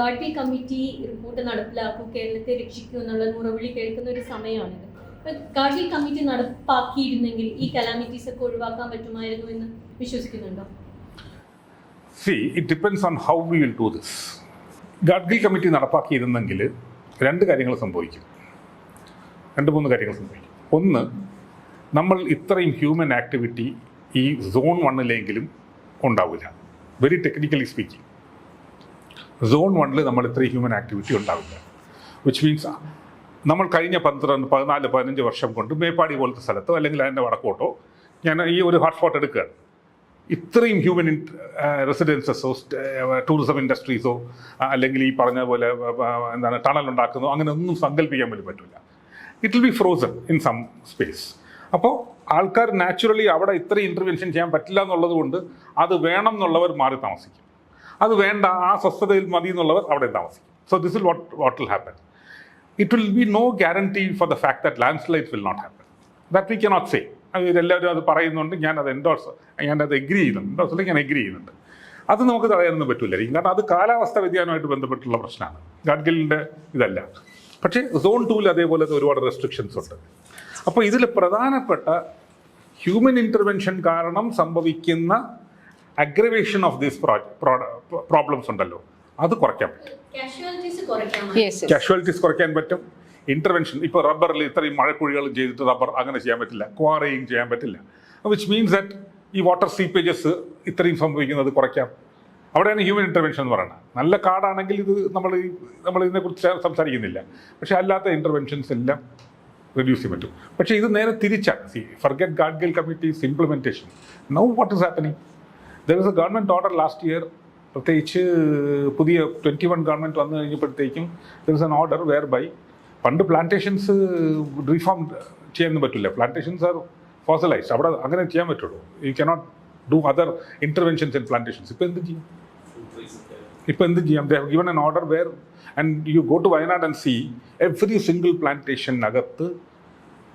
Gadgil committee report നടപ്പിലാക്കൂ, കേരളത്തെ രക്ഷിക്കൂ എന്നുള്ള മുറവിളി കേൾക്കുന്ന ഒരു സമയമാണിത്. ഗാഡ്ഗിൽ കമ്മിറ്റി നടപ്പാക്കിയിരുന്നെങ്കിൽ ഈ കലാമിറ്റീസ് ഒക്കെ ഒഴിവാക്കാൻ പറ്റുമായിരുന്നു എന്ന് വിശ്വസിക്കുന്നുണ്ടോ? See, it depends on how we will do this. Gadgil committee നടപ്പാക്കിയിരുന്നെങ്കിൽ രണ്ട് കാര്യങ്ങൾ സംഭവിക്കും, 2-3 കാര്യങ്ങൾ സംഭവിക്കും. ഒന്ന്, നമ്മൾ ഇത്രയും ഹ്യൂമൻ ആക്ടിവിറ്റി ഈ സോൺ 1-ലെങ്കിലും ഉണ്ടാവില്ല. വെരി ടെക്നിക്കലി സ്പീക്കിംഗ്, സോൺ 1-ൽ നമ്മൾ ഇത്രയും ഹ്യൂമൻ ആക്ടിവിറ്റി ഉണ്ടാവില്ല. വിച്ച് മീൻസ് നമ്മൾ കഴിഞ്ഞ 14-15 വർഷം കൊണ്ട് മേപ്പാടി പോലത്തെ സ്ഥലത്തോ അല്ലെങ്കിൽ അതിൻ്റെ വടക്കോട്ടോ ഞാൻ ഈ ഒരു ഹോട്ട്സ്പോട്ട് എടുക്കുകയാണ്. ഇത്രയും ഹ്യൂമൻ റെസിഡൻസസോ ടൂറിസം ഇൻഡസ്ട്രീസോ അല്ലെങ്കിൽ ഈ പറഞ്ഞ പോലെ എന്താണ് ടണൽ ഉണ്ടാക്കുന്നോ അങ്ങനെ ഒന്നും സങ്കല്പിക്കാൻ പോലും പറ്റില്ല. It will be frozen in some space. അപ്പോൾ ആൾക്കാർ നാച്ചുറലി അവിടെ ഇത്രയും ഇൻ്റർവെൻഷൻ ചെയ്യാൻ പറ്റില്ല എന്നുള്ളത് കൊണ്ട് അത് വേണം എന്നുള്ളവർ മാറി താമസിക്കും, അത് വേണ്ട ആ സ്വസ്ഥതയിൽ മതി എന്നുള്ളവർ അവിടെ താമസിക്കും. So this is what will happen. It will be no guarantee for the fact that landslides will not happen. That we cannot say. എല്ലാവരും അത് പറയുന്നുണ്ട്, ഞാനത് ഞാനത് എഗ്രി ചെയ്യുന്നുണ്ട്, ഞാൻ എഗ്രി ചെയ്യുന്നുണ്ട്. അത് നമുക്ക് തടയാനൊന്നും പറ്റില്ലായിരിക്കും, കാരണം അത് കാലാവസ്ഥ വ്യതിയാനമായിട്ട് ബന്ധപ്പെട്ടുള്ള പ്രശ്നമാണ്, ഗാഡ്ഗിലിൻ്റെ ഇതല്ല. പക്ഷേ സോൺ 2-ൽ അതേപോലത്തെ ഒരുപാട് റെസ്ട്രിക്ഷൻസ് ഉണ്ട്. അപ്പോൾ ഇതിൽ പ്രധാനപ്പെട്ട ഹ്യൂമൻ ഇൻ്റർവെൻഷൻ കാരണം സംഭവിക്കുന്ന അഗ്രവേഷൻ ഓഫ് ദീസ് പ്രോബ്ലംസ് ഉണ്ടല്ലോ, അത് കുറയ്ക്കാൻ പറ്റും. കാഷ്വാലിറ്റീസ് കുറയ്ക്കാൻ പറ്റും. ഇൻ്റർവെൻഷൻ ഇപ്പോൾ റബ്ബറിൽ ഇത്രയും മഴക്കുഴികൾ ചെയ്തിട്ട് റബ്ബർ അങ്ങനെ ചെയ്യാൻ പറ്റില്ല, ക്വാറിയും ചെയ്യാൻ പറ്റില്ല. വിച്ച് മീൻസ് ദാറ്റ് ഈ വാട്ടർ സീപ്പേജസ് ഇത്രയും സംഭവിക്കുന്നത് കുറയ്ക്കാം. അവിടെയാണ് ഹ്യൂമൻ ഇൻ്റർവെൻഷൻ എന്ന് പറയുന്നത്. നല്ല കാടാണെങ്കിൽ ഇത് നമ്മൾ ഇതിനെക്കുറിച്ച് സംസാരിക്കുന്നില്ല, പക്ഷേ അല്ലാത്ത ഇൻ്റർവെൻഷൻസ് എല്ലാം റെഡ്യൂസ് ചെയ്യാൻ പറ്റും. പക്ഷേ ഇത് നേരെ തിരിച്ചാണ്. Forget Gadgil committees implementation. Now what is happening? There is a government order last year, പ്രത്യേകിച്ച് പുതിയ 21 ഗവൺമെൻറ് വന്നു കഴിഞ്ഞപ്പോഴത്തേക്കും there is an order where by പണ്ട് പ്ലാന്റേഷൻസ് റീഫോം ചെയ്യാനൊന്നും പറ്റില്ല, പ്ലാന്റേഷൻസ് ആർ ഫോസലൈസ്ഡ്, അവിടെ അങ്ങനെ ചെയ്യാൻ പറ്റുള്ളൂ. You cannot do other interventions in plantations. ഇപ്പോൾ എന്ത് ചെയ്യും? They have given an order where, and you go to Wayanad and see every single plantation agattu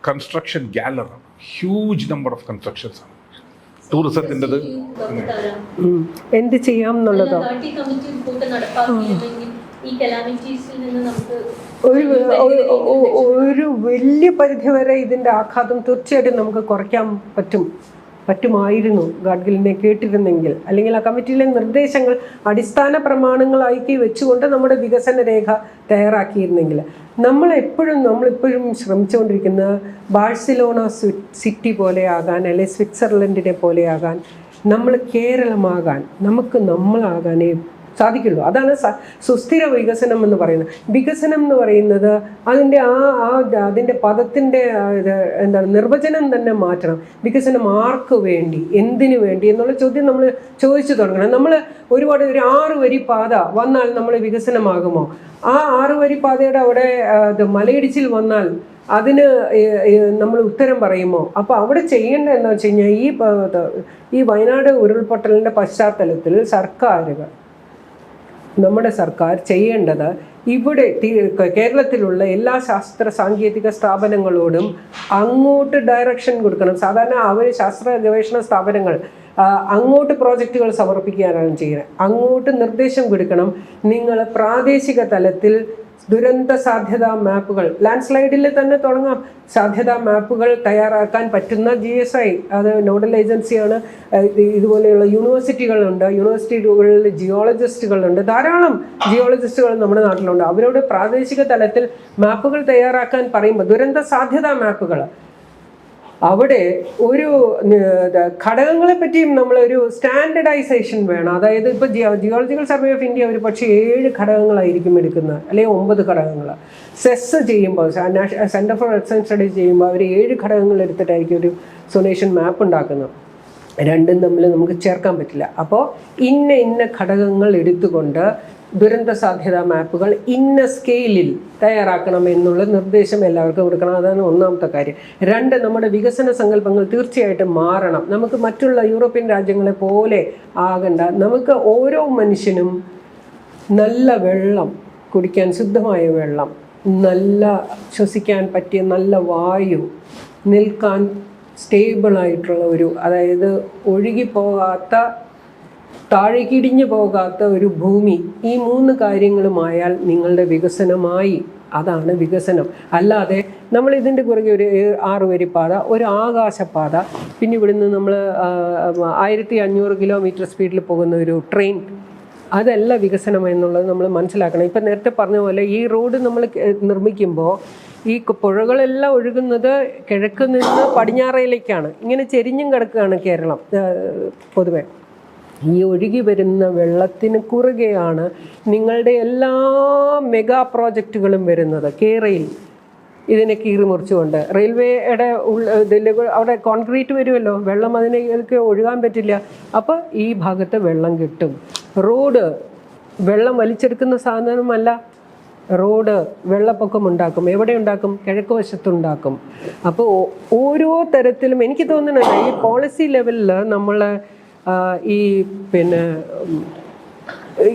construction gallery, huge number of constructions are. ടൂറിസത്തിൻ്റെത് എന്ത് ചെയ്യാം എന്നുള്ളതോ ഒരു വലിയ പരിധിവരെ ഇതിൻ്റെ ആഘാതം തീർച്ചയായിട്ടും നമുക്ക് കുറയ്ക്കാൻ പറ്റുമായിരുന്നു ഗാഡ്ഗിലിനെ കേട്ടിരുന്നെങ്കിൽ, അല്ലെങ്കിൽ ആ കമ്മിറ്റിയിലെ നിർദ്ദേശങ്ങൾ അടിസ്ഥാന പ്രമാണങ്ങളാക്കി വെച്ചുകൊണ്ട് നമ്മുടെ വികസന രേഖ തയ്യാറാക്കിയിരുന്നെങ്കിൽ. നമ്മളിപ്പോഴും ശ്രമിച്ചുകൊണ്ടിരിക്കുന്ന ബാഴ്സലോണ സിറ്റി പോലെയാകാൻ, അല്ലെങ്കിൽ സ്വിറ്റ്സർലൻഡിനെ പോലെയാകാൻ, കേരളമാകാൻ, നമ്മളാകാനേ സാധിക്കുള്ളൂ. അതാണ് സുസ്ഥിര വികസനം എന്ന് പറയുന്നത്. വികസനം എന്ന് പറയുന്നത് അതിൻ്റെ പദത്തിൻ്റെ നിർവചനം തന്നെ മാറ്റണം. വികസനം ആർക്ക് വേണ്ടി, എന്തിനു വേണ്ടി എന്നുള്ള ചോദ്യം നമ്മൾ ചോദിച്ചു തുടങ്ങണം. നമ്മൾ ഒരുപാട് ഒരു 6 വരി പാത വന്നാൽ നമ്മൾ വികസനമാകുമോ? ആ 6 വരി പാതയുടെ അവിടെ മലയിടിച്ചിൽ വന്നാൽ അതിന് നമ്മൾ ഉത്തരം പറയുമോ? അപ്പോൾ അവിടെ ചെയ്യേണ്ടത് എന്താ വെച്ച് കഴിഞ്ഞാൽ ഈ വയനാട് ഉരുൾപൊട്ടലിൻ്റെ പശ്ചാത്തലത്തിൽ നമ്മുടെ സർക്കാർ ചെയ്യേണ്ടത് ഇവിടെ കേരളത്തിലുള്ള എല്ലാ ശാസ്ത്ര സാങ്കേതിക സ്ഥാപനങ്ങളോടും അങ്ങോട്ട് ഡയറക്ഷൻ കൊടുക്കണം. സാധാരണ അവർ ശാസ്ത്ര ഗവേഷണ സ്ഥാപനങ്ങൾ അങ്ങോട്ട് പ്രോജക്റ്റുകൾ സമർപ്പിക്കാനാണ് ചെയ്യുന്നത്. അങ്ങോട്ട് നിർദ്ദേശം കൊടുക്കണം. നിങ്ങൾ പ്രാദേശിക തലത്തിൽ ദുരന്ത സാധ്യതാ മാപ്പുകൾ, ലാൻഡ് സ്ലൈഡിൽ തന്നെ തുടങ്ങാം, സാധ്യതാ മാപ്പുകൾ തയ്യാറാക്കാൻ പറ്റുന്ന GSI, അത് നോഡൽ ഏജൻസിയാണ്. ഇതുപോലെയുള്ള യൂണിവേഴ്സിറ്റികളുണ്ട്, യൂണിവേഴ്സിറ്റികളിൽ ജിയോളജിസ്റ്റുകളുണ്ട്, ധാരാളം ജിയോളജിസ്റ്റുകൾ നമ്മുടെ നാട്ടിലുണ്ട്. അവരോട് പ്രാദേശിക തലത്തിൽ മാപ്പുകൾ തയ്യാറാക്കാൻ പറയുമ്പോൾ ദുരന്ത സാധ്യതാ മാപ്പുകൾ, അവിടെ ഒരു ഘടകങ്ങളെ പറ്റിയും നമ്മളൊരു സ്റ്റാൻഡർഡൈസേഷൻ വേണം. അതായത് ഇപ്പോൾ ജിയോളജിക്കൽ സർവേ ഓഫ് ഇന്ത്യ ഒരു പക്ഷേ 7 ഘടകങ്ങളായിരിക്കും എടുക്കുന്നത്, അല്ലെങ്കിൽ 9 ഘടകങ്ങൾ. സെസ് ചെയ്യുമ്പോൾ, centre for earth science studies ചെയ്യുമ്പോൾ അവർ 7 ഘടകങ്ങൾ എടുത്തിട്ടായിരിക്കും ഒരു സൊനേഷൻ മാപ്പ് ഉണ്ടാക്കുന്നത്. രണ്ടും തമ്മിൽ നമുക്ക് ചേർക്കാൻ പറ്റില്ല. അപ്പോൾ ഇന്ന ഘടകങ്ങൾ എടുത്തുകൊണ്ട് ദുരന്ത സാധ്യതാ മാപ്പുകൾ ഇന്ന സ്കെയിലിൽ തയ്യാറാക്കണം എന്നുള്ള നിർദ്ദേശം എല്ലാവർക്കും കൊടുക്കണം. അതാണ് ഒന്നാമത്തെ കാര്യം. 2, നമ്മുടെ വികസന സങ്കല്പങ്ങൾ തീർച്ചയായിട്ടും മാറണം. നമുക്ക് മറ്റുള്ള യൂറോപ്യൻ രാജ്യങ്ങളെ പോലെ ആകണ്ട. നമുക്ക് ഓരോ മനുഷ്യനും നല്ല വെള്ളം കുടിക്കാൻ, ശുദ്ധമായ വെള്ളം, നല്ല ശ്വസിക്കാൻ പറ്റിയ നല്ല വായു, നിൽക്കാൻ സ്റ്റേബിളായിട്ടുള്ള അതായത് ഒഴുകിപ്പോകാത്ത താഴേക്കിടിഞ്ഞു പോകാത്ത ഒരു ഭൂമി, ഈ 3 കാര്യങ്ങളുമായാൽ നിങ്ങളുടെ വികസനമായി. അതാണ് വികസനം. അല്ലാതെ നമ്മൾ ഇതിൻ്റെ പുറകെ ഒരു 6 വരിപ്പാത, ഒരു ആകാശപാത, പിന്നെ ഇവിടുന്ന് നമ്മൾ 1500 കിലോമീറ്റർ സ്പീഡിൽ പോകുന്ന ഒരു ട്രെയിൻ, അതല്ല വികസനം എന്നുള്ളത് നമ്മൾ മനസ്സിലാക്കണം. ഇപ്പം നേരത്തെ പറഞ്ഞ പോലെ ഈ റോഡ് നമ്മൾ നിർമ്മിക്കുമ്പോൾ ഈ പുഴകളെല്ലാം ഒഴുകുന്നത് കിഴക്ക് നിന്ന് പടിഞ്ഞാറയിലേക്കാണ്. ഇങ്ങനെ ചെരിഞ്ഞും കിടക്കുകയാണ് കേരളം പൊതുവെ. ഈ ഒഴുകി വരുന്ന വെള്ളത്തിന് കുറുകെയാണ് നിങ്ങളുടെ എല്ലാ മെഗാ പ്രോജക്റ്റുകളും വരുന്നത്. കേരയിൽ ഇതിനെ കീറി മുറിച്ചുകൊണ്ട് റെയിൽവേയുടെ ഇതിൽ അവിടെ കോൺക്രീറ്റ് വരുമല്ലോ, വെള്ളം അതിനൊക്കെ ഒഴുകാൻ പറ്റില്ല. അപ്പോൾ ഈ ഭാഗത്ത് വെള്ളം കിട്ടും. റോഡ് വെള്ളം വലിച്ചെടുക്കുന്ന സാധനമല്ല. റോഡ് വെള്ളപ്പൊക്കം ഉണ്ടാക്കും. എവിടെ ഉണ്ടാക്കും? കിഴക്ക് വശത്തുണ്ടാക്കും. അപ്പോൾ ഓരോ തരത്തിലും എനിക്ക് തോന്നുന്നുണ്ട് ഈ പോളിസി ലെവലിൽ നമ്മൾ ഈ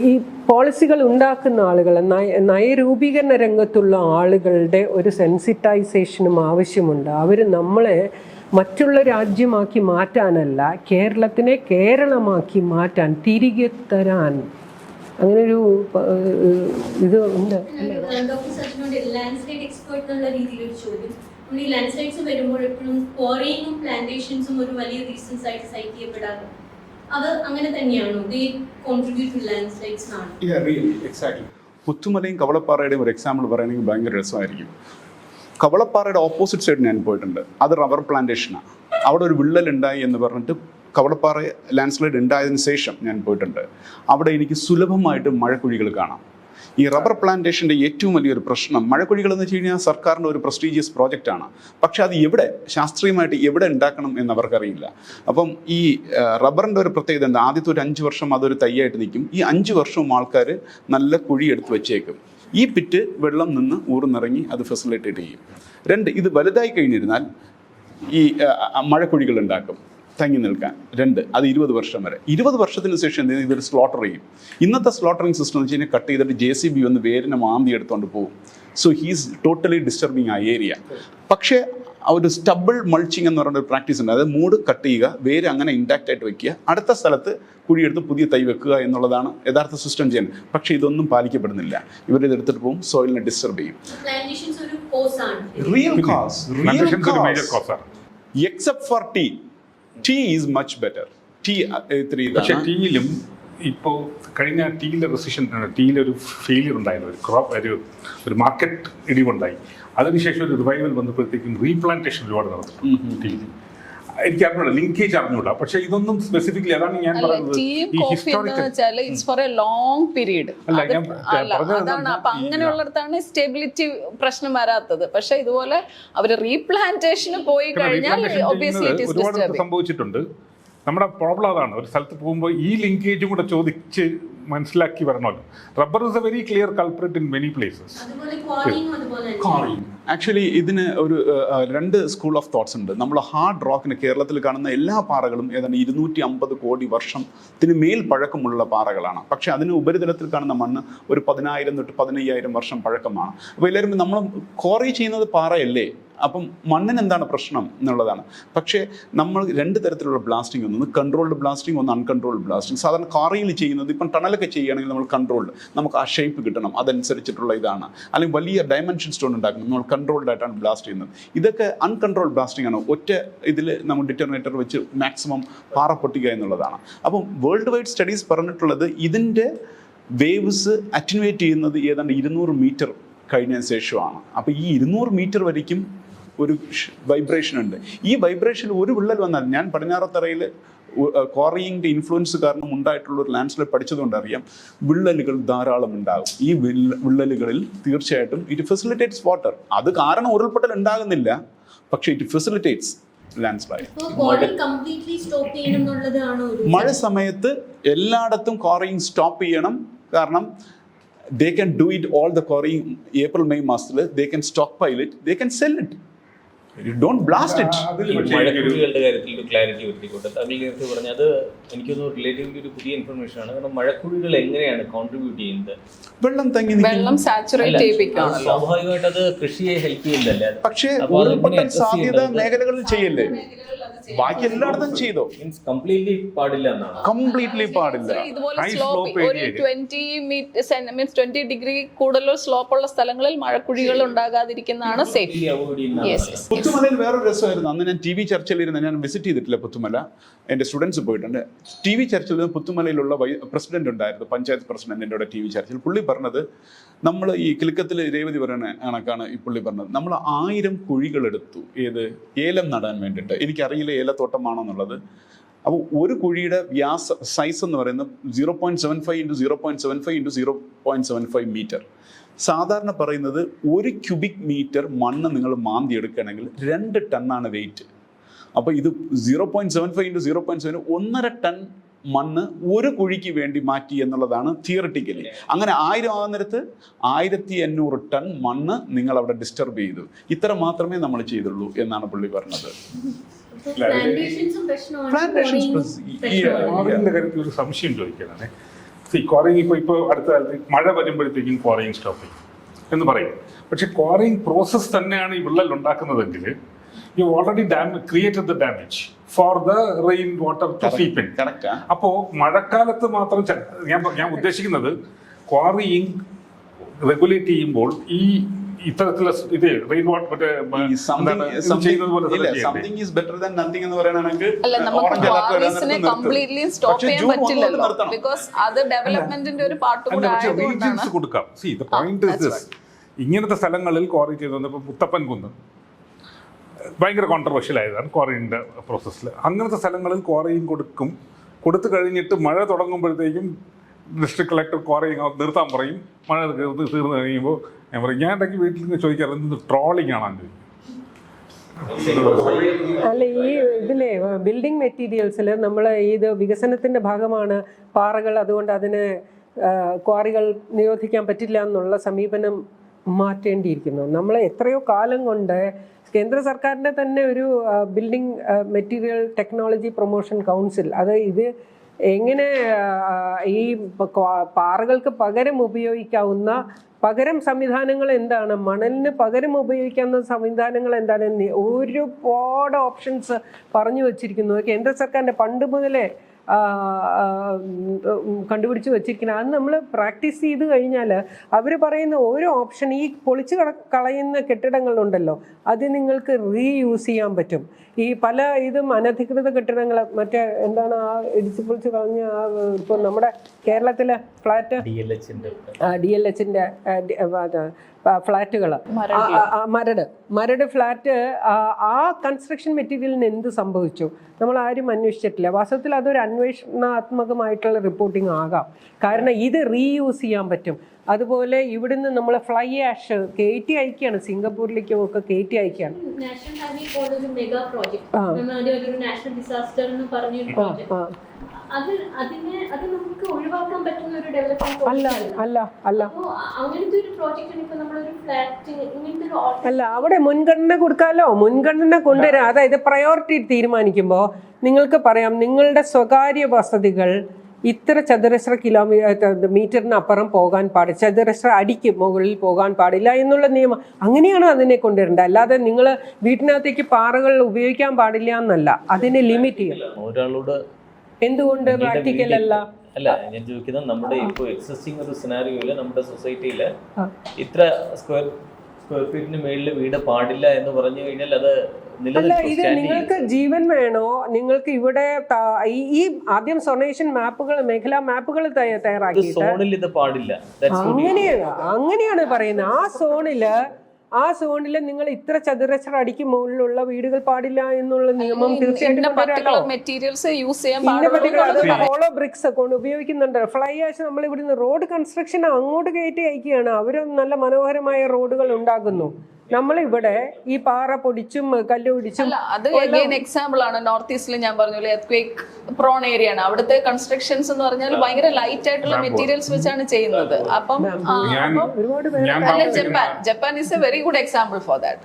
ഈ പോളിസികൾ ഉണ്ടാക്കുന്ന ആളുകൾ, നയരൂപീകരണ രംഗത്തുള്ള ആളുകളുടെ ഒരു സെൻസിറ്റൈസേഷനും ആവശ്യമുണ്ട്. അവർ നമ്മളെ മറ്റുള്ള രാജ്യമാക്കി മാറ്റാനല്ല, കേരളത്തിനെ കേരളമാക്കി മാറ്റാൻ, തിരികെ തരാൻ അങ്ങനൊരു ഇത് ഉണ്ട്. ഡോക്ടർ സച്ചിനോട് ലാൻഡ്സ്കേപ്പ് എക്സ്പേർട്ട് എന്നുള്ള രീതിയിലൊരു ചോദ്യം. നമ്മൾ ഈ ലാൻഡ്സ്കേപ്സ് വരുമ്പോൾ എപ്പോഴും ക്വാറിയും പ്ലാന്റേഷൻസും ഒരു വലിയ റീസൺസ് ആയിട്ട് സൈറ്റ് ചെയ്യപ്പെടാറ്. അത് അങ്ങനെ തന്നെയാണോ? ദേ കോൺട്രിബ്യൂട്ട് ടു ലാൻഡ്സ്ലൈഡ്സ് ആണ്. എക്സാക്ട്ലി. പുത്തുമലയും കവളപ്പാറയുടെയും ഒരു എക്സാമ്പിൾ പറയുകയാണെങ്കിൽ ഭയങ്കര രസമായിരിക്കും. കവളപ്പാറയുടെ ഓപ്പോസിറ്റ് സൈഡ് ഞാൻ പോയിട്ടുണ്ട്. അത് റബ്ബർ പ്ലാന്റേഷനാണ്. അവിടെ ഒരു വിള്ളലുണ്ടായി എന്ന് പറഞ്ഞിട്ട് കവളപ്പാറ ലാൻഡ്സ്ലൈഡ് ഉണ്ടായതിനു ശേഷം ഞാൻ പോയിട്ടുണ്ട്. അവിടെ എനിക്ക് സുലഭമായിട്ട് മഴക്കുഴികൾ കാണാം. ഈ റബ്ബർ പ്ലാന്റേഷൻ്റെ ഏറ്റവും വലിയൊരു പ്രശ്നം, മഴക്കുഴികൾ എന്ന് വെച്ച് കഴിഞ്ഞാൽ സർക്കാരിൻ്റെ ഒരു പ്രസ്റ്റീജിയസ് പ്രോജക്റ്റാണ്. പക്ഷേ അത് എവിടെ ശാസ്ത്രീയമായിട്ട് എവിടെ ഉണ്ടാക്കണം എന്ന് അവർക്കറിയില്ല. അപ്പം ഈ റബ്ബറിൻ്റെ ഒരു പ്രത്യേകത എന്താ? ആദ്യത്തെ ഒരു 5 വർഷം അതൊരു തൈയായിട്ട് നിൽക്കും. ഈ 5 വർഷവും ആൾക്കാർ നല്ല കുഴി എടുത്ത് വെച്ചേക്കും. ഈ പിറ്റ് വെള്ളം നിന്ന് ഊർന്നിറങ്ങി അത് ഫെസിലിറ്റേറ്റ് ചെയ്യും. 2, ഇത് വലുതായി കഴിഞ്ഞിരുന്നാൽ ഈ മഴക്കുഴികൾ ഉണ്ടാക്കും തങ്ങി നിൽക്കാൻ. 2, അത് 20 വർഷം വരെ. 20 വർഷത്തിന് ശേഷം ഇതൊരു സ്ലോട്ടർ ചെയ്യും. ഇന്നത്തെ സ്ലോട്ടറിങ് സിസ്റ്റം എന്ന് വെച്ച് കഴിഞ്ഞാൽ കട്ട് ചെയ്തിട്ട് JCB വന്ന് വേരിനെ മാന്തി എടുത്തുകൊണ്ട് പോകും. സോ ഹീസ് ടോട്ടലി ഡിസ്റ്റർബിങ് ആ ഏരിയ. പക്ഷേ ഒരു സ്റ്റബിൾ മൾച്ചിങ് എന്ന് പറയുന്ന ഒരു പ്രാക്ടീസ് ഉണ്ട്. അതായത് മൂട് കട്ട് ചെയ്യുക, വേര് അങ്ങനെ ഇൻടാക്റ്റ് ആയിട്ട് വെക്കുക, അടുത്ത സ്ഥലത്ത് കുഴിയെടുത്ത് പുതിയ തൈ വെക്കുക എന്നുള്ളതാണ് യഥാർത്ഥ സിസ്റ്റം ചെയ്യുന്നത്. പക്ഷേ ഇതൊന്നും പാലിക്കപ്പെടുന്നില്ല. ഇവരിത് എടുത്തിട്ട് പോകും, സോയിലിനെ ഡിസ്റ്റർബ് ചെയ്യും. Real cause except for tea. Tea is much better. Tea പക്ഷേ ടീയിലും ഇപ്പോൾ കഴിഞ്ഞ ടീയിലെ റെസിഷൻ, ടീയിലൊരു ഫെയിലിയർ ഉണ്ടായിരുന്നു, ഒരു മാർക്കറ്റ് ഇടിവുണ്ടായി. അതിനുശേഷം ഒരു റിവൈവൽ വന്നപ്പോഴത്തേക്കും റീപ്ലാന്റേഷൻ ഒരുപാട് നടന്നു ടീയിൽ. എനിക്ക് അറിഞ്ഞൂടാ, ലിങ്കേജ് അറിഞ്ഞൂടാ. പക്ഷെ ഇതൊന്നും സ്പെസിഫിക്കലി, അതാണ് ഞാൻ പറയുന്നത്, ഈ അങ്ങനെയുള്ളിടത്താണ് സ്റ്റെബിലിറ്റി പ്രശ്നം വരാത്തത്. പക്ഷെ ഇതുപോലെ അവര് റീപ്ലാന്റേഷന് പോയി കഴിഞ്ഞാൽ ഒരുപാട് സംഭവിച്ചിട്ടുണ്ട്. നമ്മുടെ പ്രോബ്ലം അതാണ്, ഒരു സ്ഥലത്ത് പോകുമ്പോൾ ഈ ലിങ്കേജും കൂടെ ചോദിച്ച് മനസ്സിലാക്കി വരണമല്ലോ. Rubber is a very clear culprit in many places. Actually ഇതിന് ഒരു 2 സ്കൂൾ ഓഫ് തോട്ട്സ് ഉണ്ട്. നമ്മൾ ഹാർഡ് റോക്കിന് കേരളത്തിൽ കാണുന്ന എല്ലാ പാറകളും ഏതാണ്ട് 250 കോടി വർഷത്തിന് മേൽ പഴക്കമുള്ള പാറകളാണ്. പക്ഷേ അതിന് ഉപരിതലത്തിൽ കാണുന്ന മണ്ണ് ഒരു 10,000 തൊട്ട് 15,000 വർഷം പഴക്കമാണ്. അപ്പോൾ എല്ലാവരും നമ്മൾ ക്വാറി ചെയ്യുന്നത് പാറയല്ലേ, അപ്പം മണ്ണിന് എന്താണ് പ്രശ്നം എന്നുള്ളതാണ്. പക്ഷേ നമ്മൾ 2 തരത്തിലുള്ള ബ്ലാസ്റ്റിംഗ്, ഒന്ന് കൺട്രോൾഡ് ബ്ലാസ്റ്റിംഗ്, ഒന്ന് അൺകൺട്രോൾഡ് ബ്ലാസ്റ്റിംഗ്. സാധാരണ ക്വാറിയിൽ ചെയ്യുന്നത്, ഇപ്പം ടണലൊക്കെ ചെയ്യുകയാണെങ്കിൽ നമ്മൾ കൺട്രോൾഡ്, നമുക്ക് ആ ഷേപ്പ് കിട്ടണം, അതനുസരിച്ചിട്ടുള്ള ഇതാണ്. അല്ലെങ്കിൽ വലിയ ഡയമെൻഷൻ സ്റ്റോൺ ഉണ്ടാക്കണം, നമ്മൾ കൺട്രോൾഡ് ആയിട്ടാണ് ബ്ലാസ്റ്റ് ചെയ്യുന്നത്. ഇതൊക്കെ അൺകൺട്രോൾഡ് ബ്ലാസ്റ്റിംഗ് ആണ്. ഒറ്റ ഇതിൽ നമ്മൾ ഡിറ്റർമിനേറ്റർ വെച്ച് മാക്സിമം പാറ പൊട്ടിക്കുക എന്നുള്ളതാണ്. അപ്പം വേൾഡ് വൈഡ് സ്റ്റഡീസ് പറഞ്ഞിട്ടുള്ളത് ഇതിൻ്റെ വേവ്സ് അറ്റനുവേറ്റ് ചെയ്യുന്നത് ഏതാണ്ട് 200 മീറ്റർ കഴിഞ്ഞതിന് ശേഷമാണ്. അപ്പോൾ ഈ 200 മീറ്റർ വരയ്ക്കും ഒരു വൈബ്രേഷൻ ഉണ്ട്. ഈ വൈബ്രേഷനിൽ ഒരു വിള്ളൽ വന്നാൽ, ഞാൻ പടിഞ്ഞാറത്തറയിൽ ക്വാറിയിങ്ങിൻ്റെ ഇൻഫ്ലുവൻസ് കാരണം ഉണ്ടായിട്ടുള്ള ഒരു ലാൻഡ്സ്ലൈഡ് പഠിച്ചതുകൊണ്ട് അറിയാം, വിള്ളലുകൾ ധാരാളം ഉണ്ടാകും. ഈ വിള്ളലുകളിൽ തീർച്ചയായിട്ടും ഇറ്റ് ഫെസിലിറ്റേറ്റ്സ് വാട്ടർ. അത് കാരണം ഉരുൾപൊട്ടൽ ഉണ്ടാകുന്നില്ല, പക്ഷേ ഇറ്റ് ഫെസിലിറ്റേറ്റ്സ് ലാൻഡ്സ്ലൈഡ്. മഴ സമയത്ത് എല്ലായിടത്തും ക്വാറിയിങ് സ്റ്റോപ്പ് ചെയ്യണം. കാരണം they can do it all the quarrying April May മാസത്തിൽ. they can stockpile it, they can sell it. You don't blast it. മഴക്കുഴികളുടെ കാര്യത്തിൽ ഒരു ക്ലാരിറ്റി വരുത്തിക്കോട്ടെ. തമിഴ് നേരത്തെ പറഞ്ഞത് എനിക്കൊന്ന് റിലേറ്റീവ്ലി ഒരു പുതിയ ഇൻഫർമേഷൻ ആണ്. കാരണം മഴക്കുഴികൾ എങ്ങനെയാണ് കോൺട്രിബ്യൂട്ട് ചെയ്യുന്നത്? വെള്ളം സാച്ചുറേറ്റ് ചെയ്യിപ്പിക്കണം. സ്വാഭാവികമായിട്ട് അത് കൃഷിയെ ഹെൽപ്പ് ചെയ്യുന്നതല്ലേ. പക്ഷേ ഉരുൾപൊട്ടൽ സാധ്യത മേഖലകളിൽ ചെയ്യല്ലേ? ബാക്കി എല്ലായിടത്തും ചെയ്തോ, മീൻസ് കംപ്ലീറ്റ്ലി പാടില്ല എന്നാണ്. കംപ്ലീറ്റ്ലി പാടില്ല. ഇതുപോലെ High സ്ലോപ്പ് slope ഒരു area. 20 ഡിഗ്രി കൂടുതൽ സ്ലോപ്പുള്ള സ്ഥലങ്ങളിൽ മഴക്കുഴികൾ ഉണ്ടാകാതിരിക്കുന്നതാണ് സേഫ്. Yes, yes. പുത്തുമലയിൽ വേറൊരു രസമായിരുന്നു. അന്ന് ഞാൻ TV ചർച്ചയിലിരുന്ന്, ഞാൻ വിസിറ്റ് ചെയ്തിട്ടില്ല പുത്തുമല, എൻ്റെ സ്റ്റുഡൻസ് പോയിട്ടുണ്ട്. TV ചർച്ചയിൽ പുത്തുമലയിലുള്ള പ്രസിഡന്റ് ഉണ്ടായിരുന്നു, പഞ്ചായത്ത് പ്രസിഡന്റിൻ്റെ കൂടെ TV ചർച്ചയിൽ. പുള്ളി പറഞ്ഞത്, നമ്മൾ ഈ കിലുക്കത്തിൽ രേവതി പറയുന്ന കണക്കാണ് ഈ പുള്ളി പറഞ്ഞത്, നമ്മൾ 1000 കുഴികളെടുത്തു ഏത് ഏലം നടാൻ വേണ്ടിയിട്ട്. എനിക്കറിയില്ല ഏലത്തോട്ടമാണോ എന്നുള്ളത്. അപ്പോൾ ഒരു കുഴിയുടെ സൈസ് എന്ന് പറയുന്നത് 0.75 × 0.75 × 0.75 മീറ്റർ. സാധാരണ പറയുന്നത് 1 ക്യൂബിക് മീറ്റർ മണ്ണ് നിങ്ങൾ മാന്തി എടുക്കുകയാണെങ്കിൽ 2 ടണ്ണാണ് വെയിറ്റ്. അപ്പോൾ ഇത് 0.75 × 0.7 1.5 ടൺ മണ്ണ് ഒരു കുഴിക്ക് വേണ്ടി മാറ്റി എന്നുള്ളതാണ് തിയറിറ്റിക്കലി. അങ്ങനെ 1000 ആകുന്നിടത്ത് 1500 ടൺ മണ്ണ് നിങ്ങൾ അവിടെ ഡിസ്റ്റർബ് ചെയ്തു. ഇത്ര മാത്രമേ നമ്മൾ ചെയ്തുള്ളൂ എന്നാണ് പുള്ളി പറഞ്ഞത്. പ്ലാന്റേഷൻസും പ്രശ്നമാണ്, Plantations quarrying plus- പ്രശ്നമാണ്. ക്വാറിങ്ങിന്റെ കാര്യത്തിൽ ഒരു സംശയം ചോദിക്കാനാണ്. ക്വാറിങ് ഇപ്പോൾ അടുത്ത കാലത്ത് മഴ വരുമ്പോഴത്തേക്കും ക്വാറിങ് സ്റ്റോപ്പ് ചെയ്യും എന്ന് പറയും. പക്ഷെ ക്വാറിങ് പ്രോസസ് തന്നെയാണ് ഈ വിള്ളൽ ഉണ്ടാക്കുന്നതെങ്കിൽ you already created the damage for the rain water to seep in. കറക്റ്റാ. അപ്പോൾ മഴക്കാലത്ത് മാത്രം ഞാൻ ഉദ്ദേശിക്കുന്നത് ക്വാറിയിങ് റെഗുലേറ്റ് ചെയ്യുമ്പോൾ ഈ ഇത്തരത്തിലുള്ള ഇത് റെയിൻ വാട്ടർ ചെയ്യുന്നത് പോലെ തന്നെ ചെയ്യണ്ടേ? Something is better than nothing എന്ന് പറയുകയാണെങ്കിൽ അല്ല, നമുക്ക് orange alert ക്വാറീസിനെ വരാൻ നിർത്തും. കംപ്ലീറ്റ്ലി സ്റ്റോപ്പ് പക്ഷേ ചെയ്യാൻ ജൂൺ 1 പറ്റില്ലല്ലോ, നിർത്തണം. ബിക്കോസ് അത് ഡെവലപ്മെന്റിന്റെ ഒരു പാർട്ട് അല്ല, കൂടെ പക്ഷേ ആയതുകൊണ്ടാണ്. റീജിയൻസ് കൊടുക്കാം. See, the point is this. ഇങ്ങനത്തെ സ്ഥലങ്ങളിൽ ക്വാറി ചെയ്ത് വന്നപ്പോൾ മുത്തപ്പൻ കുന്ന് ഭയങ്കര കോൺട്രവേഴ്ഷ്യൽ ആയതാണ് ക്വാറിൻ്റെ പ്രോസസ്സിൽ. അങ്ങനത്തെ സ്ഥലങ്ങളിൽ ക്വാറിയും കൊടുത്തു കഴിഞ്ഞിട്ട് മഴ തുടങ്ങുമ്പോഴത്തേക്കും ഡിസ്ട്രിക്ട് കളക്ടർ ക്വാറിയും നിർത്താൻ പറയും. മഴ തീർന്നു കഴിയുമ്പോൾ ഞാൻ പറയും, ഞാൻ ഇടയ്ക്ക് വീട്ടിൽ നിന്ന് ചോദിക്കാറ് ഇത് ട്രോളിംഗ് ആണെന്ന് ചോദിക്കും. അല്ല, ഈ ഇതിലെ ബിൽഡിംഗ് മെറ്റീരിയൽസിൽ നമ്മൾ ഇത് വികസനത്തിൻ്റെ ഭാഗമാണ് പാറകൾ, അതുകൊണ്ട് അതിന് ക്വാറികൾ നിരോധിക്കാൻ പറ്റില്ല എന്നുള്ള സമീപനം മാറ്റേണ്ടിയിരിക്കുന്നു. നമ്മൾ എത്രയോ കാലം കൊണ്ട് കേന്ദ്ര സർക്കാരിൻ്റെ തന്നെ ഒരു building material technology promotion council, അത് ഇത് എങ്ങനെ ഈ പാറകൾക്ക് പകരം ഉപയോഗിക്കാവുന്ന പകരം സംവിധാനങ്ങൾ എന്താണ്, മണലിന് പകരം ഉപയോഗിക്കാവുന്ന സംവിധാനങ്ങൾ എന്താണ്, ഒരുപാട് ഓപ്ഷൻസ് പറഞ്ഞു വച്ചിരിക്കുന്നു. കേന്ദ്ര സർക്കാരിൻ്റെ പണ്ട് മുതലേ കണ്ടുപിടിച്ച് വെച്ചിരിക്കുന്നത്. അത് നമ്മൾ പ്രാക്ടീസ് ചെയ്ത് കഴിഞ്ഞാൽ അവർ പറയുന്ന ഓരോ ഓപ്ഷൻ, ഈ പൊളിച്ച് കളയുന്ന കെട്ടിടങ്ങളുണ്ടല്ലോ, അത് നിങ്ങൾക്ക് റീയൂസ് ചെയ്യാൻ പറ്റും. ഈ പല ഇതും അനധികൃത കെട്ടിടങ്ങൾ, മറ്റേ എന്താണ് ആ ഇടിച്ച് പൊളിച്ച് കളഞ്ഞ ഇപ്പോൾ നമ്മുടെ കേരളത്തിലെ ഫ്ലാറ്റ് DLHൻ്റെ ഫ്ലാറ്റുകൾ, മരട് ഫ്ലാറ്റ്, ആ കൺസ്ട്രക്ഷൻ മെറ്റീരിയലിന് എന്ത് സംഭവിച്ചു നമ്മൾ ആരും അന്വേഷിച്ചിട്ടില്ല. വാസ്തവത്തിൽ അതൊരു അന്വേഷണാത്മകമായിട്ടുള്ള റിപ്പോർട്ടിംഗ് ആകാം, കാരണം ഇത് റീയൂസ് ചെയ്യാൻ പറ്റും. അതുപോലെ ഇവിടുന്ന് നമ്മൾ ഫ്ലൈ ആഷ് കയറ്റി അയക്കുകയാണ്, സിംഗപ്പൂരിലേക്കും ഒക്കെ കയറ്റി അയക്കുകയാണ്. നാഷണൽ ഹൈവേ പോലൊരു മെഗാ പ്രോജക്ട്, ഒരു നാഷണൽ ഡിസാസ്റ്റർ എന്ന് പറഞ്ഞൊരു പ്രോജക്ട്, അത് നമുക്ക് ഒഴിവാക്കാൻ പറ്റുന്ന ഒരു ഡെവലപ്മെന്റ് അല്ല അങ്ങനത്തെ ഒരു പ്രോജക്റ്റിന് ഇപ്പൊ നമ്മളൊരു ഫ്ലാറ്റ് ഇങ്ങനത്തെ ഒരു അല്ല, അവിടെ മുൻഗണന കൊടുക്കാമല്ലോ, മുൻഗണന കൊണ്ടുവരാം. അതായത് പ്രയോറിറ്റി തീരുമാനിക്കുമ്പോൾ നിങ്ങൾക്ക് പറയാം, നിങ്ങളുടെ സ്വകാര്യ വസതികൾ ഇത്ര ചതുരശ്ര മീറ്ററിന് അപ്പുറം പോകാൻ പാടില്ല, ചതുരശ്ര അടിക്ക് മുകളിൽ പോകാൻ പാടില്ല എന്നുള്ള നിയമം. അങ്ങനെയാണ് അതിനെ കൊണ്ടുവരേണ്ടത്. അല്ലാതെ നിങ്ങൾ വീട്ടിനകത്തേക്ക് പാറകൾ ഉപയോഗിക്കാൻ പാടില്ല എന്നല്ല, അതിനെ ലിമിറ്റ് ചെയ്യണം. ഒരാളോട് എന്തുകൊണ്ട് പ്രാക്ടിക്കൽ അല്ല? അല്ല, ഞാൻ ചോദിക്കുന്നത് നമ്മുടെ ഇപ്പോൾ എക്സിസ്റ്റിംഗ് ഒരു സിനാരിയോയില് നമ്മുടെ സൊസൈറ്റിയില് ഇത്ര സ്ക്വയർ ഫീറ്റിന് മേളിൽ വീട് പാടില്ല എന്ന് പറഞ്ഞു കഴിഞ്ഞാൽ അത് അല്ല, ഇത് നിങ്ങൾക്ക് ജീവൻ വേണോ? നിങ്ങൾക്ക് ഇവിടെ ഈ ആദ്യം സൊണേഷൻ മാപ്പുകൾ, മേഖലാ മാപ്പുകൾ തയ്യാറാക്കിയിട്ട് സോണിൽ ഇത് പാടില്ല, അങ്ങനെയാണ് പറയുന്നത്. ആ സോണില് നിങ്ങൾ ഇത്ര ചതുരശ്ര അടിക്ക് മുകളിലുള്ള വീടുകൾ പാടില്ല എന്നുള്ള നിയമം തീർച്ചയായിട്ടും മെറ്റീരിയൽസ് യൂസ് ചെയ്യാൻ ഹോളോ ബ്രിക്സ് കൊണ്ട് ഉപയോഗിക്കുന്നുണ്ട്. ഫ്ലൈ ആഷ് നമ്മൾ ഇവിടുന്ന് റോഡ് കൺസ്ട്രക്ഷൻ അങ്ങോട്ട് കയറ്റി അയക്കുകയാണ്. അവർ നല്ല മനോഹരമായ റോഡുകൾ ഉണ്ടാക്കുന്നു. നമ്മളിവിടെ ഈ പാറ പൊടിച്ചും കല്ല് പൊടിച്ചും. അത് എക്സാമ്പിൾ ആണ്. നോർത്ത് ഈസ്റ്റിൽ ഞാൻ പറഞ്ഞ എർത്ത്ക്വേക്ക് പ്രോൺ ഏരിയ ആണ്. അവിടുത്തെ കൺസ്ട്രക്ഷൻസ് എന്ന് പറഞ്ഞാൽ ഭയങ്കര ലൈറ്റ് ആയിട്ടുള്ള മെറ്റീരിയൽസ് വെച്ചാണ് ചെയ്യുന്നത്. അപ്പം ഒരുപാട് Japan is A very good example for that.